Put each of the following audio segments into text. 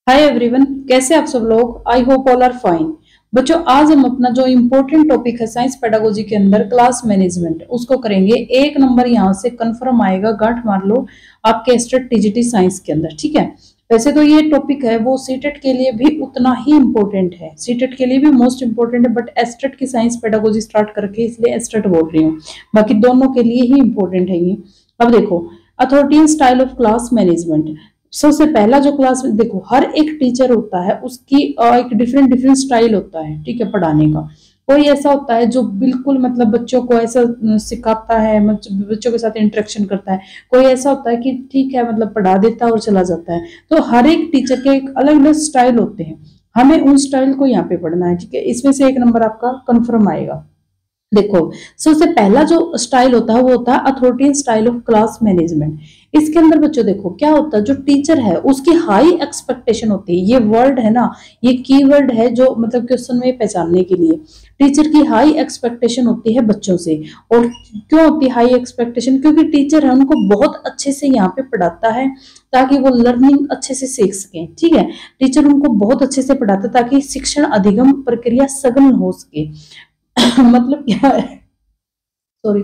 Hi everyone, कैसे आप सब लोग। I hope all are fine. बच्चों, आज हम अपना जो इम्पोर्टेंट टॉपिक है साइंस पेडागोजी के अंदर क्लास मैनेजमेंट, उसको करेंगे। एक नंबर यहाँ से कंफर्म आएगा, गांठ मार लो आपके एस्टेट टीजीटी साइंस के अंदर। ठीक है, वैसे तो ये टॉपिक है वो सीटेट के लिए भी उतना ही इम्पोर्टेंट है, सीटेट के लिए भी मोस्ट इम्पोर्टेंट है, बट एस्टेट की साइंस पेडागोजी स्टार्ट करके इसलिए एस्टेट बोल रही हूँ। बाकी दोनों के लिए ही इम्पोर्टेंट है ये। अब देखो, authority and style of class management. सबसे पहला जो क्लास देखो, हर एक टीचर होता है उसकी एक डिफरेंट डिफरेंट स्टाइल होता है, ठीक है, पढ़ाने का। कोई ऐसा होता है जो बिल्कुल मतलब बच्चों को ऐसा सिखाता है, बच्चों के साथ इंटरेक्शन करता है। कोई ऐसा होता है कि ठीक है मतलब पढ़ा देता है और चला जाता है। तो हर एक टीचर के एक अलग अलग स्टाइल होते हैं, हमें उन स्टाइल को यहाँ पे पढ़ना है। ठीक है, इसमें से एक नंबर आपका कंफर्म आएगा। देखो, सबसे पहला जो स्टाइल होता है वो होता है authority style of class management. इसके अंदर बच्चों देखो क्या होता है, जो टीचर है उसकी हाई एक्सपेक्टेशन होती है। ये वर्ड है ना, ये कीवर्ड है जो मतलब क्वेश्चन में पहचानने के लिए। टीचर की हाई एक्सपेक्टेशन होती है बच्चों से। और क्यों होती है हाई एक्सपेक्टेशन? क्योंकि टीचर है उनको बहुत अच्छे से यहाँ पे पढ़ाता है ताकि वो लर्निंग अच्छे से सीख सके। ठीक है, टीचर उनको बहुत अच्छे से पढ़ाता है ताकि शिक्षण अधिगम प्रक्रिया सघन हो सके। मतलब क्या है, सॉरी,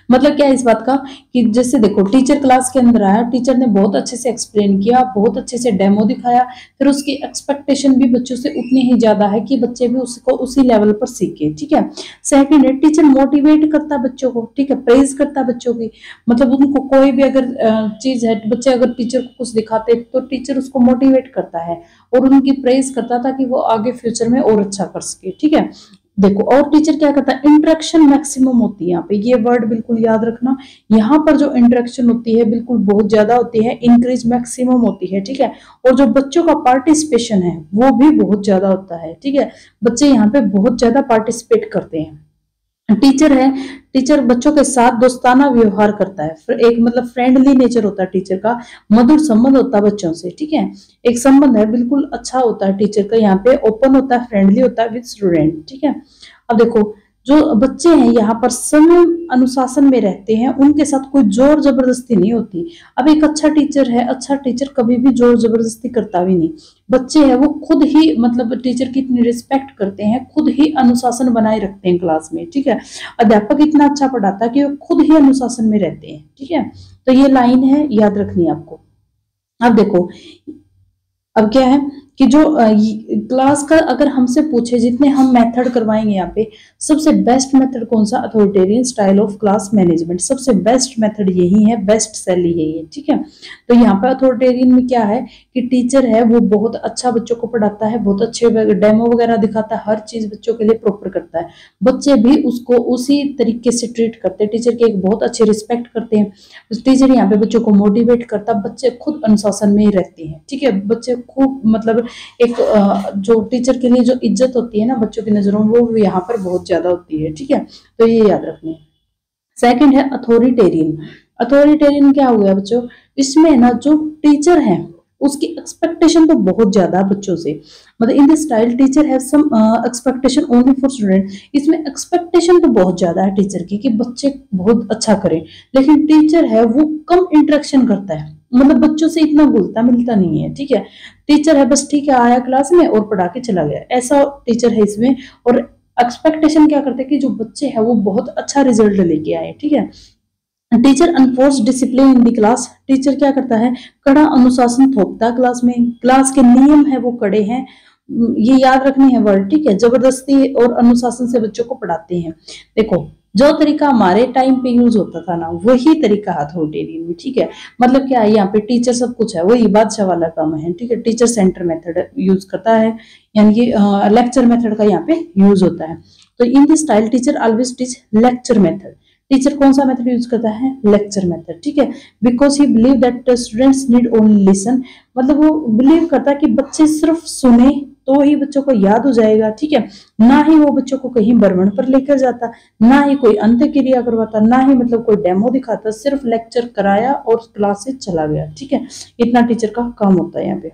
मतलब क्या है इस बात का कि जैसे देखो टीचर क्लास के अंदर आया, टीचर ने बहुत अच्छे से एक्सप्लेन किया, बहुत अच्छे से डेमो दिखाया, फिर उसकी एक्सपेक्टेशन भी बच्चों से उतनी ही ज्यादा है कि बच्चे भी उसको उसी लेवल पर सीखे। ठीक है, सेकंड है टीचर मोटिवेट करता है बच्चों को। ठीक है, प्रेज करता है बच्चों की, मतलब उनको कोई भी अगर चीज है, बच्चे अगर टीचर को कुछ दिखाते तो टीचर उसको मोटिवेट करता है और उनकी प्रेज करता था कि वो आगे फ्यूचर में और अच्छा कर सके। ठीक है, देखो और टीचर क्या करता है, इंटरेक्शन मैक्सिमम होती है यहाँ पे, ये वर्ड बिल्कुल याद रखना। यहाँ पर जो इंटरेक्शन होती है बिल्कुल बहुत ज्यादा होती है, इंक्रीज मैक्सिमम होती है। ठीक है, और जो बच्चों का पार्टिसिपेशन है वो भी बहुत ज्यादा होता है। ठीक है, बच्चे यहाँ पे बहुत ज्यादा पार्टिसिपेट करते हैं। टीचर है, टीचर बच्चों के साथ दोस्ताना व्यवहार करता है, फिर एक मतलब फ्रेंडली नेचर होता है टीचर का, मधुर संबंध होता है बच्चों से। ठीक है, एक संबंध है बिल्कुल अच्छा होता है टीचर का, यहाँ पे ओपन होता है, फ्रेंडली होता है विद स्टूडेंट। ठीक है, अब देखो जो बच्चे हैं यहाँ पर समय अनुशासन में रहते हैं, उनके साथ कोई जोर जबरदस्ती नहीं होती। अब एक अच्छा टीचर है, अच्छा टीचर कभी भी जोर जबरदस्ती करता भी नहीं। बच्चे हैं वो खुद ही मतलब टीचर की इतनी रिस्पेक्ट करते हैं, खुद ही अनुशासन बनाए रखते हैं क्लास में। ठीक है, अध्यापक इतना अच्छा पढ़ाता है कि वो खुद ही अनुशासन में रहते हैं। ठीक है, तो ये लाइन है, याद रखनी है आपको। अब देखो, अब क्या है कि जो क्लास का अगर हमसे पूछे, जितने हम मेथड करवाएंगे यहाँ पे, सबसे बेस्ट मेथड कौन सा? Authoritarian style of class management. सबसे बेस्ट मेथड यही है, बेस्ट सेल यही है। ठीक है, तो यहाँ पे अथॉरिटेरियन में क्या है कि टीचर है वो बहुत अच्छा बच्चों को पढ़ाता है, बहुत अच्छे डेमो वगैरह दिखाता है, हर चीज बच्चों के लिए प्रॉपर करता है। बच्चे भी उसको उसी तरीके से ट्रीट करते हैं, टीचर की एक बहुत अच्छी रिस्पेक्ट करते हैं। टीचर यहाँ पे बच्चों को मोटिवेट करता, बच्चे खुद अनुशासन में ही रहते हैं। ठीक है, बच्चे खूब मतलब एक जो टीचर के लिए जो इज्जत होती है ना बच्चों की नजरों में, वो यहाँ पर बहुत ज्यादा होती है। ठीक है, तो ये याद रखना है। सेकंड है अथॉरिटेरियन। अथॉरिटेरियन क्या हो गया बच्चों, इसमें ना जो टीचर है उसकी एक्सपेक्टेशन तो बहुत ज्यादा है बच्चों से। मतलब in the style teacher have some expectation only for student. इसमें एक्सपेक्टेशन तो बहुत ज्यादा है टीचर की कि बच्चे बहुत अच्छा करें, लेकिन टीचर है वो कम इंटरेक्शन करता है, मतलब बच्चों से इतना घुलता मिलता नहीं है। ठीक है, टीचर है बस ठीक है आया क्लास में और पढ़ा के चला गया, ऐसा टीचर है इसमें। और एक्सपेक्टेशन क्या करते हैं कि जो बच्चे हैं वो बहुत अच्छा रिजल्ट लेके आए। ठीक है, teacher enforce discipline in the class. Teacher क्या करता है, कड़ा अनुशासन थोपता है क्लास में, क्लास के नियम है वो कड़े हैं। ये याद रखनी है वर्ड। ठीक है, जबरदस्ती और अनुशासन से बच्चों को पढ़ाते हैं। देखो, जो तरीका हमारे टाइम पे यूज होता था ना वही तरीका अथॉरिटेरियन में। ठीक है, मतलब क्या है, यहाँ पे टीचर सब कुछ है, वही बादशाह वाला काम है। ठीक है, टीचर सेंटर मेथड यूज करता है, यानी कि लेक्चर मेथड का यहाँ पे यूज होता है। तो in this style teacher always teach lecture method. Teacher कौन सा मेथड यूज करता है? Lecture method. ठीक है, because he believe that students need only listen. मतलब वो बिलीव करता है कि बच्चे सिर्फ सुने तो ही बच्चों को याद हो जाएगा। ठीक है, ना ही वो बच्चों को कहीं भ्रमण पर लेकर जाता, ना ही कोई अंत क्रिया करवाता, ना ही मतलब कोई डेमो दिखाता, सिर्फ लेक्चर कराया और क्लास से चला गया। ठीक है, इतना टीचर का काम होता है यहाँ पे।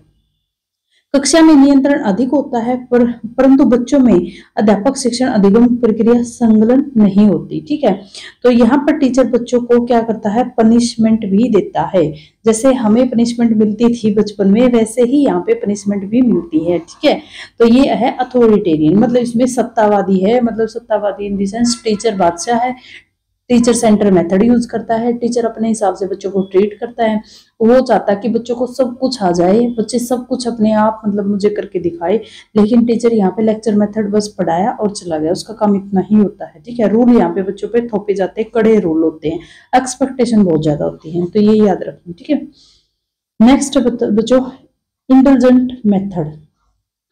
कक्षा में नियंत्रण अधिक होता है परंतु बच्चों में अध्यापक शिक्षण अधिगम प्रक्रिया संलग्न नहीं होती। ठीक है, तो यहाँ पर टीचर बच्चों को क्या करता है, पनिशमेंट भी देता है। जैसे हमें पनिशमेंट मिलती थी बचपन में, वैसे ही यहाँ पे पनिशमेंट भी मिलती है। ठीक है, तो ये है अथॉरिटेरियन, मतलब इसमें सत्तावादी है, मतलब सत्तावादी इन द सेंस टीचर बादशाह है, टीचर सेंटर मेथड यूज करता है, टीचर अपने हिसाब से बच्चों को ट्रीट करता है। वो चाहता है कि बच्चों को सब कुछ आ जाए, बच्चे सब कुछ अपने आप मतलब मुझे करके दिखाए, लेकिन टीचर यहाँ पे लेक्चर मेथड बस पढ़ाया और चला गया, उसका काम इतना ही होता है। ठीक है, रूल यहाँ पे बच्चों पे थोपे जाते हैं, कड़े रूल होते हैं, एक्सपेक्टेशन बहुत ज्यादा होती है, तो ये याद रखें। ठीक है, नेक्स्ट बच्चों इंटेलिजेंट मेथड।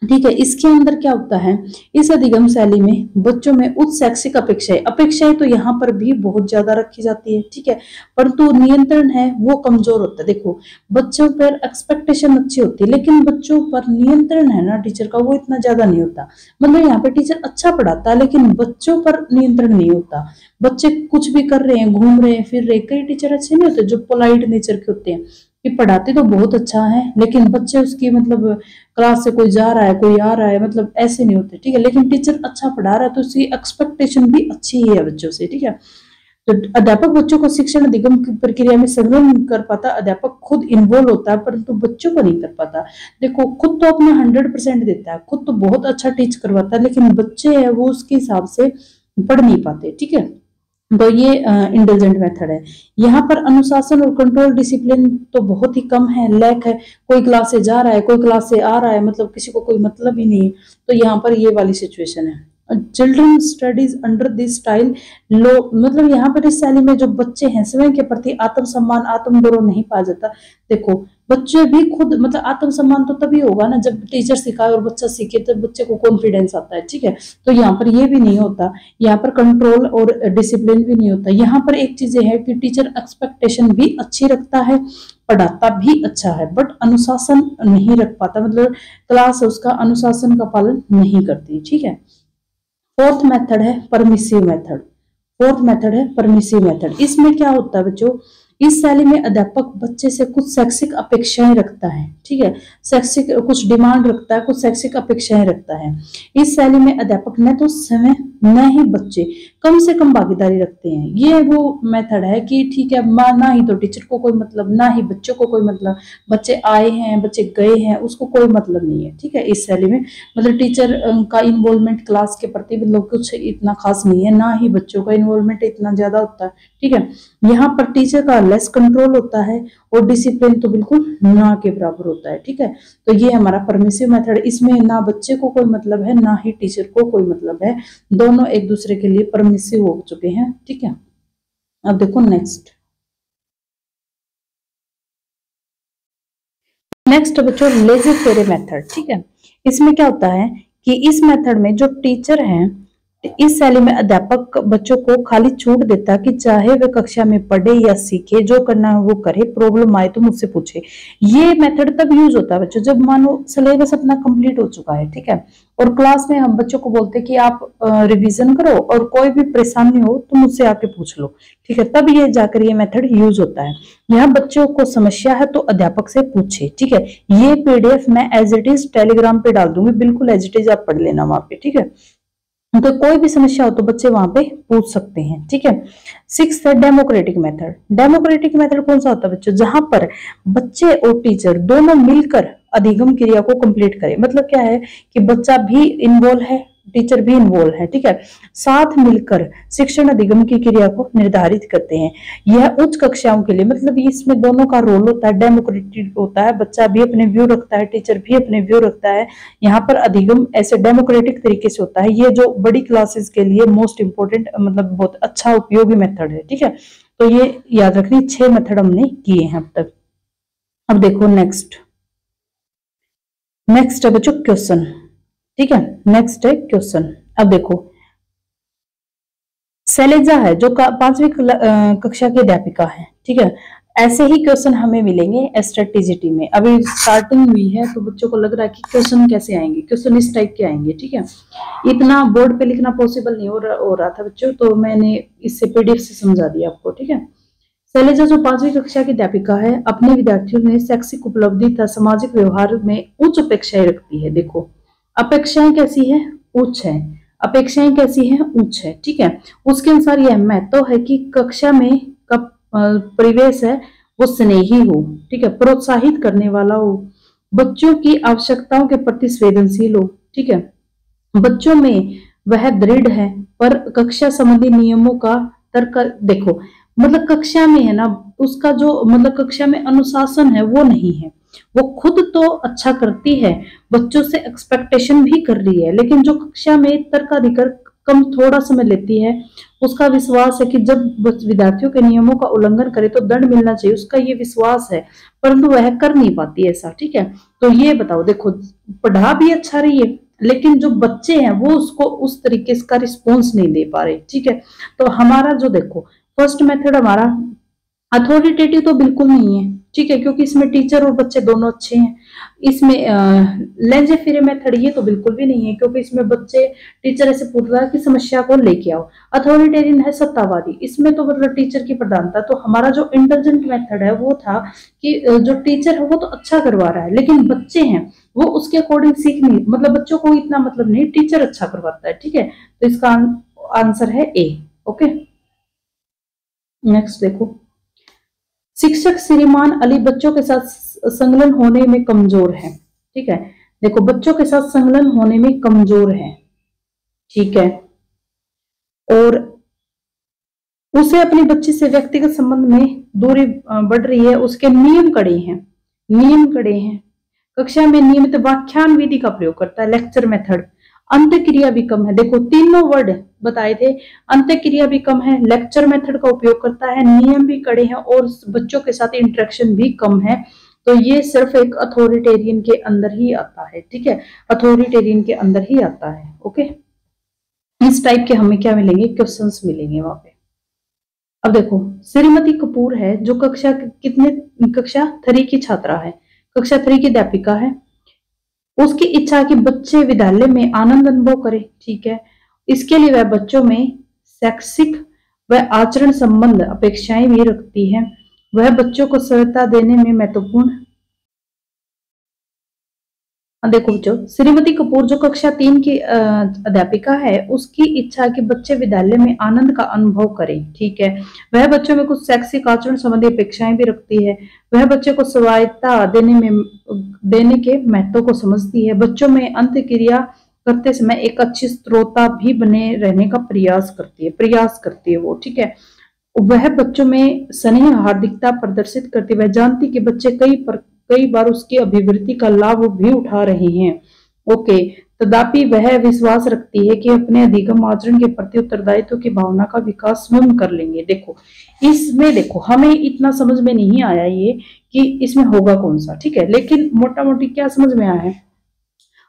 ठीक है, इसके अंदर क्या होता है, इस अधिगम शैली में बच्चों में उच्च शैक्षिक अपेक्षाएं तो यहाँ पर भी बहुत ज्यादा रखी जाती है। ठीक है, परंतु नियंत्रण है वो कमजोर होता है। देखो, बच्चों पर एक्सपेक्टेशन अच्छी होती है, लेकिन बच्चों पर नियंत्रण है ना टीचर का, वो इतना ज्यादा नहीं होता। मतलब यहाँ पे टीचर अच्छा पढ़ाता है, लेकिन बच्चों पर नियंत्रण नहीं होता। बच्चे कुछ भी कर रहे हैं, घूम रहे हैं, फिर रहे, कई टीचर अच्छे नहीं होते जो पोलाइट नेचर के होते हैं, कि पढ़ाते तो बहुत अच्छा है, लेकिन बच्चे उसकी मतलब क्लास से कोई जा रहा है कोई आ रहा है, मतलब ऐसे नहीं होते। ठीक है, लेकिन टीचर अच्छा पढ़ा रहा है तो उसकी एक्सपेक्टेशन भी अच्छी ही है बच्चों से। ठीक है, तो अध्यापक बच्चों को शिक्षण अधिगम की प्रक्रिया में संलग्न कर पाता, अध्यापक खुद इन्वॉल्व होता है परंतु बच्चों को नहीं कर पाता। देखो, खुद तो अपना 100% देता है, खुद तो बहुत अच्छा टीच करवाता है, लेकिन बच्चे हैं वो उसके हिसाब से पढ़ नहीं पाते। ठीक है, तो ये इंटेलिजेंट मेथड है। यहाँ पर अनुशासन और कंट्रोल डिसिप्लिन तो बहुत ही कम है, लैक है। कोई क्लास से जा रहा है, कोई क्लास से आ रहा है, मतलब किसी को कोई मतलब ही नहीं है, तो यहाँ पर ये वाली सिचुएशन है। Children studies under this style लो, मतलब यहाँ पर इस शैली में जो बच्चे हैं स्वयं के प्रति आत्मसम्मान आत्मगौरव नहीं पाया जाता। देखो, बच्चे भी खुद मतलब आत्मसम्मान तो तभी होगा ना जब टीचर सिखाए और बच्चा सीखे, तब बच्चे को कॉन्फिडेंस आता है। ठीक है, तो यहाँ पर ये भी नहीं होता, यहाँ पर कंट्रोल और डिसिप्लिन भी नहीं होता। यहाँ पर एक चीज है कि टीचर एक्सपेक्टेशन भी अच्छी रखता है, पढ़ाता भी अच्छा है, बट अनुशासन नहीं रख पाता, मतलब क्लास उसका अनुशासन का पालन नहीं करती। ठीक है, फोर्थ मेथड है परमिसिव मेथड। फोर्थ मेथड है परमिसिव मेथड। इसमें क्या होता है बच्चों, इस शैली में अध्यापक बच्चे से कुछ शैक्षिक अपेक्षाएं रखता है। ठीक है, शैक्षिक कुछ डिमांड रखता है, कुछ शैक्षिक अपेक्षाएं रखता है। इस शैली में अध्यापक न तो समय न ही बच्चे कम से कम भागीदारी रखते हैं। ये वो मेथड है कि ठीक है, ना ही तो टीचर को कोई मतलब, ना ही बच्चों को कोई मतलब, बच्चे आए हैं बच्चे गए हैं उसको कोई मतलब नहीं है। ठीक है, इस शैली में मतलब टीचर का इन्वॉल्वमेंट क्लास के प्रति मतलब कुछ इतना खास नहीं है, ना ही बच्चों का इन्वॉल्वमेंट इतना ज्यादा होता है। ठीक है, यहाँ पर टीचर का लेस कंट्रोल होता है और डिसिप्लिन तो बिल्कुल ना के बराबर होता है। ठीक है, तो ये हमारा परमिसिव मेथड, इसमें ना बच्चे को कोई मतलब है ना ही टीचर को कोई मतलब है, दोनों एक दूसरे के लिए परमिसिव हो चुके हैं। ठीक है, अब देखो नेक्स्ट बच्चों लेज़र फेरे मेथड। ठीक है, इसमें क्या होता है कि इस मेथड में जो टीचर हैं, इस शैली में अध्यापक बच्चों को खाली छूट देता कि चाहे वे कक्षा में पढ़े या सीखे, जो करना है वो करे, प्रॉब्लम आए तो मुझसे पूछे। ये मेथड तब यूज होता है बच्चों जब मानो सिलेबस अपना कंप्लीट हो चुका है। ठीक है, और क्लास में हम बच्चों को बोलते हैं कि आप रिवीजन करो और कोई भी परेशानी हो तो मुझसे आके पूछ लो। ठीक है, तब ये जाकर ये मेथड यूज होता है। यहाँ बच्चों को समस्या है तो अध्यापक से पूछे। ठीक है, ये पीडीएफ मैं एज इट इज टेलीग्राम पे डाल दूंगी, बिल्कुल एज इट इज आप पढ़ लेना वहां पे। ठीक है, तो कोई भी समस्या हो तो बच्चे वहां पे पूछ सकते हैं। ठीक है, सिक्स है डेमोक्रेटिक मेथड। डेमोक्रेटिक मेथड कौन सा होता है बच्चों, जहां पर बच्चे और टीचर दोनों मिलकर अधिगम क्रिया को कंप्लीट करें। मतलब क्या है कि बच्चा भी इन्वॉल्व है, टीचर भी इन्वॉल्व है। ठीक है, साथ मिलकर शिक्षण अधिगम की क्रिया को निर्धारित करते हैं। यह उच्च कक्षाओं के लिए, मतलब इसमें दोनों का रोल होता है, डेमोक्रेटिक होता है, बच्चा भी अपने व्यू रखता है, टीचर भी अपने व्यू रखता है। यहाँ पर अधिगम ऐसे डेमोक्रेटिक तरीके से होता है। ये जो बड़ी क्लासेस के लिए मोस्ट इंपोर्टेंट मतलब बहुत अच्छा उपयोगी मेथड है। ठीक है, तो ये याद रखनी, 6 मेथड हमने किए हैं अब तक। अब देखो नेक्स्ट है बच्चों क्वेश्चन। ठीक है, नेक्स्ट है क्वेश्चन। अब देखो शैलजा है जो 5वीं कक्षा की अध्यापिका है। ठीक है, ऐसे ही क्वेश्चन हमें मिलेंगे स्ट्रेटेजिटी में। अभी स्टार्टिंग हुई है तो बच्चों को लग रहा है कि क्वेश्चन कैसे आएंगे, क्वेश्चन इस टाइप के आएंगे। ठीक है, इतना बोर्ड पे लिखना पॉसिबल नहीं हो रहा था बच्चों, तो मैंने इससे पीडीएफ से समझा दिया आपको। ठीक है, शैलजा जो 5वीं कक्षा की अध्यापिका है, अपने विद्यार्थियों में शैक्षिक उपलब्धि तथा सामाजिक व्यवहार में उच्च अपेक्षाएं रखती है। देखो अपेक्षाएं कैसी है, उच्च है। अपेक्षाएं कैसी है, उच्च है। ठीक है, उसके अनुसार यह महत्व है कि कक्षा में का परिवेश है वो स्नेही हो, ठीक है, प्रोत्साहित करने वाला हो, बच्चों की आवश्यकताओं के प्रति संवेदनशील हो। ठीक है, बच्चों में वह दृढ़ है पर कक्षा संबंधी नियमों का तर्क देखो, मतलब कक्षा में है ना, उसका जो मतलब कक्षा में अनुशासन है वो नहीं है। वो खुद तो अच्छा करती है, बच्चों से एक्सपेक्टेशन भी कर रही है, लेकिन जो कक्षा में तर्काधिकार कम थोड़ा समय लेती है, उसका विश्वास है कि जब विद्यार्थियों के नियमों का उल्लंघन करे तो दंड मिलना चाहिए, उसका ये विश्वास है, परंतु वह कर नहीं पाती ऐसा। ठीक है, तो ये बताओ, देखो पढ़ा भी अच्छा रही है, लेकिन जो बच्चे हैं वो उसको उस तरीके का रिस्पॉन्स नहीं दे पा रहे। ठीक है, तो हमारा जो देखो फर्स्ट मेथड हमारा अथॉरिटेटिव तो बिल्कुल नहीं है। ठीक है, क्योंकि इसमें टीचर और बच्चे दोनों अच्छे हैं। इसमें लेंजे फिरे मेथड ये तो बिल्कुल भी नहीं है, क्योंकि इसमें बच्चे टीचर ऐसे पूछ रहा है कि समस्या को लेके आओ। अथॉरिटेरियन है सत्तावादी, इसमें तो मतलब टीचर की प्रधानता। तो हमारा जो इंटेलिजेंट मेथड है वो था कि जो टीचर है वो तो अच्छा करवा रहा है, लेकिन बच्चे हैं वो उसके अकॉर्डिंग सीख नहीं, मतलब बच्चों को इतना मतलब नहीं, टीचर अच्छा करवाता है। ठीक है, तो इसका आंसर है ए। ओके, नेक्स्ट देखो, शिक्षक श्रीमान अली बच्चों के साथ संलग्न होने में कमजोर है। ठीक है, देखो बच्चों के साथ संलग्न होने में कमजोर है। ठीक है, और उसे अपनी बच्ची से व्यक्तिगत संबंध में दूरी बढ़ रही है, उसके नियम कड़े हैं, नियम कड़े हैं। कक्षा में नियमित व्याख्यान विधि का प्रयोग करता है, लेक्चर मेथड। अंत्य क्रिया भी कम है, देखो तीनों वर्ड बताए थे, अंत्य क्रिया भी कम है, लेक्चर मेथड का उपयोग करता है, नियम भी कड़े हैं और बच्चों के साथ इंटरेक्शन भी कम है। तो ये सिर्फ एक अथॉरिटेरियन के अंदर ही आता है। ठीक है, अथॉरिटेरियन के अंदर ही आता है। ओके, इस टाइप के हमें क्या मिलेंगे, क्वेश्चंस मिलेंगे वहां पे। अब देखो श्रीमती कपूर है जो कक्षा 3 की छात्रा है, कक्षा 3 की अध्यापिका है। उसकी इच्छा कि बच्चे विद्यालय में आनंद अनुभव करें। ठीक है, इसके लिए वह बच्चों में शैक्षिक व आचरण संबंध अपेक्षाएं भी रखती है। वह बच्चों को सहायता देने में महत्वपूर्ण। देखो बच्चों, श्रीमती कपूर जो कक्षा 3 की अध्यापिका है, उसकी इच्छा है कि बच्चे विद्यालय में आनंद का अनुभव करें। ठीक है, वह बच्चों में कुछ शैक्षिक आचरण संबंधी अपेक्षाएं भी रखती है। वह बच्चे को स्वायत्ता देने के महत्व को समझती है। बच्चों में अंत क्रिया करते समय एक अच्छी श्रोता भी बने रहने का प्रयास करती है वो। ठीक है, वह बच्चों में स्नेह हार्दिकता प्रदर्शित करती है। वह जानती कि बच्चे कई बार उसकी अभिवृत्ति का लाभ भी उठा रहे हैं। ओके, तथापि वह विश्वास रखती है कि अपने अधिगम आचरण के प्रति उत्तरदायित्व की भावना का विकास स्वयं कर लेंगे। देखो इसमें देखो हमें इतना समझ में नहीं आया ये कि इसमें होगा कौन सा। ठीक है, लेकिन मोटा मोटी क्या समझ में आया है,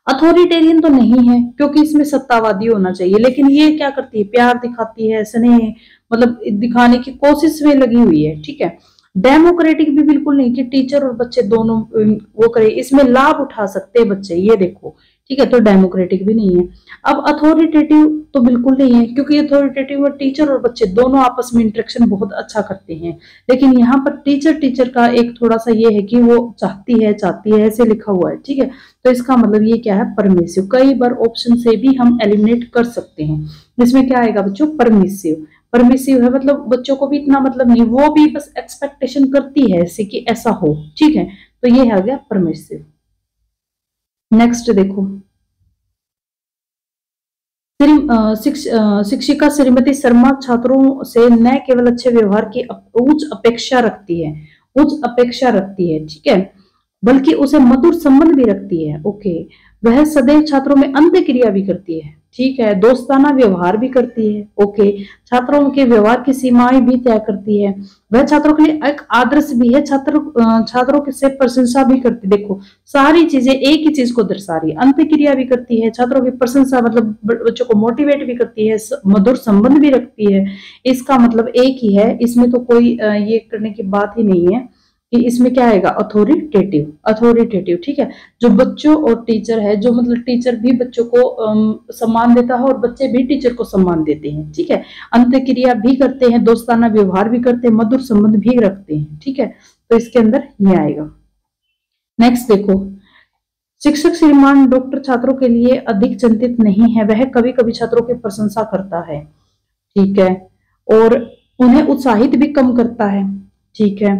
अथॉरिटेरियन तो नहीं है क्योंकि इसमें सत्तावादी होना चाहिए, लेकिन ये क्या करती है, प्यार दिखाती है, स्नेह मतलब दिखाने की कोशिश में लगी हुई है। ठीक है, डेमोक्रेटिक भी बिल्कुल नहीं कि टीचर और बच्चे दोनों वो करे, इसमें लाभ उठा सकते हैं बच्चे, ये देखो। ठीक है, तो डेमोक्रेटिक भी नहीं है। अब अथॉरिटेटिव तो बिल्कुल नहीं है क्योंकि अथॉरिटेटिव में टीचर और बच्चे दोनों आपस में इंटरेक्शन बहुत अच्छा करते हैं, लेकिन यहाँ पर टीचर का एक थोड़ा सा ये है कि वो चाहती है ऐसे लिखा हुआ है। ठीक है, तो इसका मतलब ये क्या है, परमिसिव। कई बार ऑप्शन से भी हम एलिमिनेट कर सकते हैं। इसमें क्या आएगा बच्चों, परमिसिव। परमिसिव है मतलब बच्चों को भी इतना मतलब नहीं, वो भी बस एक्सपेक्टेशन करती है ऐसे कि ऐसा हो। ठीक है, तो ये आ गया परमिसिव। नेक्स्ट देखो, शिक्षिका श्रीमती शर्मा छात्रों से न केवल अच्छे व्यवहार की उच्च अपेक्षा रखती है। ठीक है, बल्कि उसे मधुर संबंध भी रखती है। ओके, वह सदैव छात्रों में अंत्य क्रिया भी करती है। ठीक है, दोस्ताना व्यवहार भी करती है। ओके, छात्रों के व्यवहार की सीमाएं भी तय करती है। वह छात्रों के लिए एक आदर्श भी है, छात्रों के से प्रशंसा भी करती है। देखो सारी चीजें एक ही चीज को दर्शा रही है, अंत्य क्रिया भी करती है, छात्रों की प्रशंसा मतलब बच्चों को मोटिवेट भी करती है, मधुर संबंध भी रखती है। इसका मतलब एक ही है, इसमें तो कोई ये करने की बात ही नहीं है। कि इसमें क्या आएगा, अथॉरिटेटिव, अथॉरिटेटिव, ठीक है। जो बच्चों और टीचर है, जो मतलब टीचर भी बच्चों को सम्मान देता है और बच्चे भी टीचर को सम्मान देते हैं, ठीक है। अंत्यक्रिया भी करते हैं, दोस्ताना व्यवहार भी करते हैं, मधुर संबंध भी रखते हैं, ठीक है। तो इसके अंदर ये आएगा। नेक्स्ट देखो, शिक्षक श्रीमान डॉक्टर छात्रों के लिए अधिक चिंतित नहीं है, वह कभी कभी छात्रों की प्रशंसा करता है, ठीक है, और उन्हें उत्साहित भी कम करता है, ठीक है,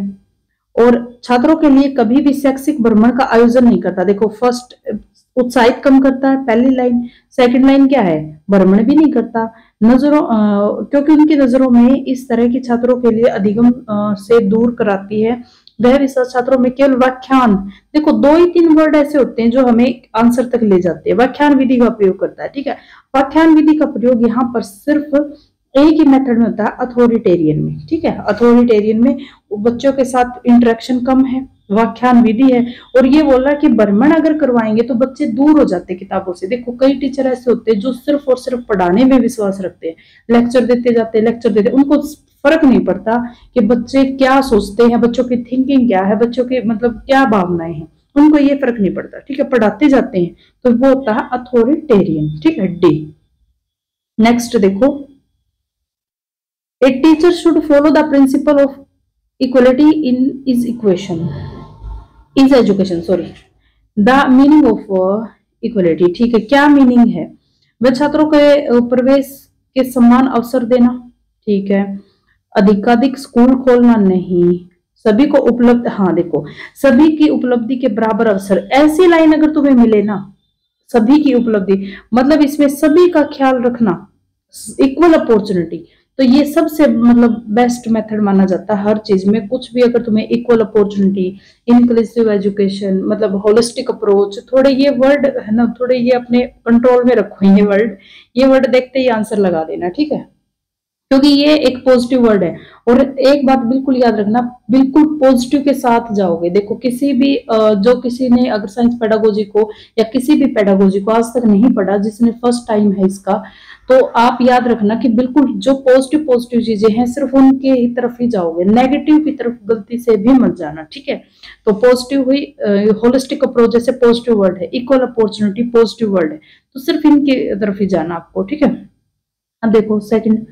और छात्रों के लिए कभी भी शैक्षिक भ्रमण का आयोजन नहीं करता। देखो फर्स्ट उत्साहित कम करता है पहली लाइन, सेकंड लाइन क्या है, भ्रमण भी नहीं करता, नजरों क्योंकि उनकी नजरों में इस तरह की छात्रों के लिए अधिगम से दूर कराती है। वह विषय छात्रों में केवल व्याख्यान, देखो 2 ही 3 वर्ड ऐसे होते हैं जो हमें आंसर तक ले जाते हैं, व्याख्यान विधि का प्रयोग करता है, ठीक है। व्याख्यान विधि का प्रयोग यहाँ पर सिर्फ एक ही मेथड में होता है, अथॉरिटेरियन में, ठीक है। अथॉरिटेरियन में बच्चों के साथ इंटरेक्शन कम है, व्याख्यान विधि है, और ये बोल रहा है कि भ्रमण अगर करवाएंगे तो बच्चे दूर हो जाते किताबों से। देखो कई टीचर ऐसे होते हैं जो सिर्फ और सिर्फ पढ़ाने में विश्वास रखते हैं, लेक्चर देते जाते, लेक्चर देते, उनको फर्क नहीं पड़ता कि बच्चे क्या सोचते हैं, बच्चों की थिंकिंग क्या है, बच्चों की मतलब क्या भावनाएं हैं, उनको ये फर्क नहीं पड़ता, ठीक है, पढ़ाते जाते हैं। तो वो होता है अथॉरिटेरियन, ठीक है, डी। नेक्स्ट देखो, A teacher should follow the principle of equality in his education. Sorry, the meaning of equality, ठीक है, क्या मीनिंग है, वह छात्रों के प्रवेश के समान अवसर देना, ठीक है, अधिकाधिक स्कूल खोलना नहीं, सभी को उपलब्ध, हाँ देखो सभी की उपलब्धि के बराबर अवसर, ऐसी लाइन अगर तुम्हें मिले ना, सभी की उपलब्धि मतलब इसमें सभी का ख्याल रखना, इक्वल अपॉर्चुनिटी, तो ये सबसे मतलब बेस्ट मेथड माना जाता है हर चीज में। कुछ भी अगर तुम्हें इक्वल अपॉर्चुनिटी, इंक्लूसिव एजुकेशन, मतलब होलिस्टिक अप्रोच, थोड़े ये वर्ड है ना, थोड़े ये अपने कंट्रोल में रखो, ये वर्ड देखते ही आंसर लगा देना, ठीक है, क्योंकि ये एक पॉजिटिव वर्ड है। और एक बात बिल्कुल याद रखना, बिल्कुल पॉजिटिव के साथ जाओगे। देखो किसी भी जो किसी ने अगर साइंस पेडागोजी को या किसी भी पेडागोजी को आज तक नहीं पढ़ा, जिसने फर्स्ट टाइम है इसका, तो आप याद रखना कि बिल्कुल जो पॉजिटिव चीजें हैं सिर्फ उनके ही तरफ ही जाओगे, नेगेटिव की तरफ गलती से भी मत जाना, ठीक है। तो पॉजिटिव हुई, होलिस्टिक अप्रोच जैसे पॉजिटिव वर्ड है, इक्वल अपॉर्चुनिटी पॉजिटिव वर्ड है, तो सिर्फ इनकी तरफ ही जाना आपको, ठीक है। अब देखो सेकंड,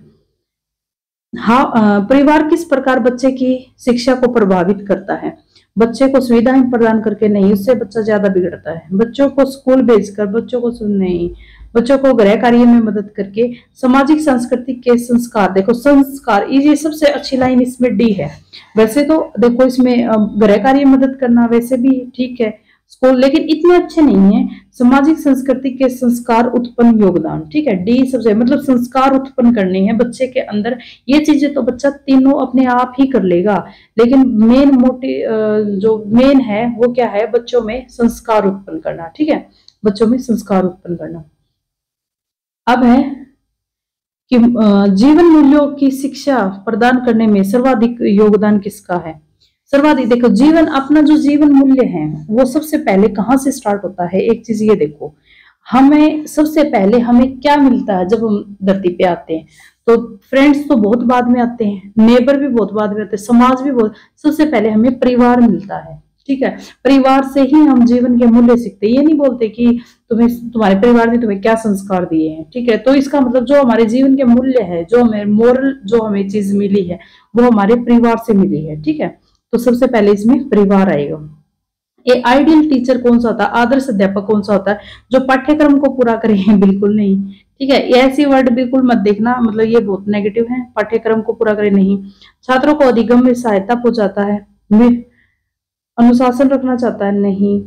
हाँ, परिवार किस प्रकार बच्चे की शिक्षा को प्रभावित करता है। बच्चे को सुविधाएं प्रदान करके नहीं, उससे बच्चा ज्यादा बिगड़ता है। बच्चों को स्कूल भेजकर, बच्चों को नहीं, बच्चों को गृह कार्य में मदद करके, सामाजिक संस्कृति के संस्कार, देखो संस्कार, ये सबसे अच्छी लाइन इसमें डी है। वैसे तो देखो इसमें गृह कार्य में मदद करना वैसे भी ठीक है स्कूल, लेकिन इतने अच्छे नहीं है। सामाजिक संस्कृति के संस्कार उत्पन्न योगदान, ठीक है, डी सबसे मतलब संस्कार उत्पन्न करने हैं बच्चे के अंदर। ये चीजें तो बच्चा तीनों अपने आप ही कर लेगा, लेकिन मेन मोटिव जो मेन है वो क्या है, बच्चों में संस्कार उत्पन्न करना, ठीक है, बच्चों में संस्कार उत्पन्न करना। अब है कि जीवन मूल्यों की शिक्षा प्रदान करने में सर्वाधिक योगदान किसका है। सर्वाधिक देखो, जीवन, अपना जो जीवन मूल्य है वो सबसे पहले कहाँ से स्टार्ट होता है। एक चीज ये देखो, हमें सबसे पहले हमें क्या मिलता है जब हम धरती पे आते हैं, तो फ्रेंड्स तो बहुत बाद में आते हैं, नेबर भी बहुत बाद में आते हैं, समाज भी बहुत, सबसे पहले हमें परिवार मिलता है, ठीक है। परिवार से ही हम जीवन के मूल्य सीखते हैं। ये नहीं बोलते कि तुम्हें तुम्हारे परिवार ने तुम्हें क्या संस्कार दिए हैं, ठीक है, तो इसका मतलब जो हमारे जीवन के मूल्य है, जो हमें मोरल जो हमें चीज मिली है वो हमारे परिवार से मिली है, ठीक है। तो सबसे पहले इसमें परिवार आएगा। ए आइडियल टीचर कौन सा होता है, आदर्श अध्यापक कौन सा होता है, जो पाठ्यक्रम को पूरा करे, बिल्कुल नहीं, ठीक है, ऐसी वर्ड बिल्कुल मत देखना, मतलब ये बहुत नेगेटिव है, पाठ्यक्रम को पूरा करे नहीं, छात्रों को अधिगम में सहायता पहुंचाता है, अनुशासन रखना चाहता है नहीं,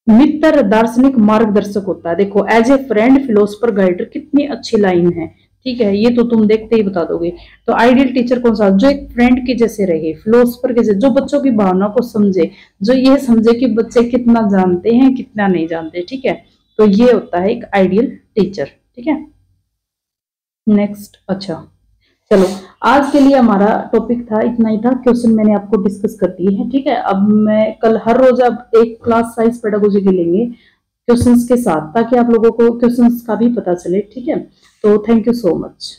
मित्र दार्शनिक मार्गदर्शक होता है। देखो as a friend philosopher guider, कितनी अच्छी लाइन है, ठीक है, ये तो तुम देखते ही बता दोगे। तो आइडियल टीचर कौन सा, जो एक फ्रेंड के जैसे रहे, फिलोसफर के जैसे, जो बच्चों की भावना को समझे, जो ये समझे कि बच्चे कितना जानते हैं कितना नहीं जानते, ठीक है, तो ये होता है एक आइडियल टीचर, ठीक है। नेक्स्ट, अच्छा चलो आज के लिए हमारा टॉपिक था इतना ही था, क्वेश्चन मैंने आपको डिस्कस कर दिए हैं, ठीक है। अब मैं कल हर रोज अब एक क्लास साइंस पेडागोजी के लेंगे क्वेश्चंस के साथ, ताकि आप लोगों को क्वेश्चंस का भी पता चले, ठीक है। तो थैंक यू सो मच।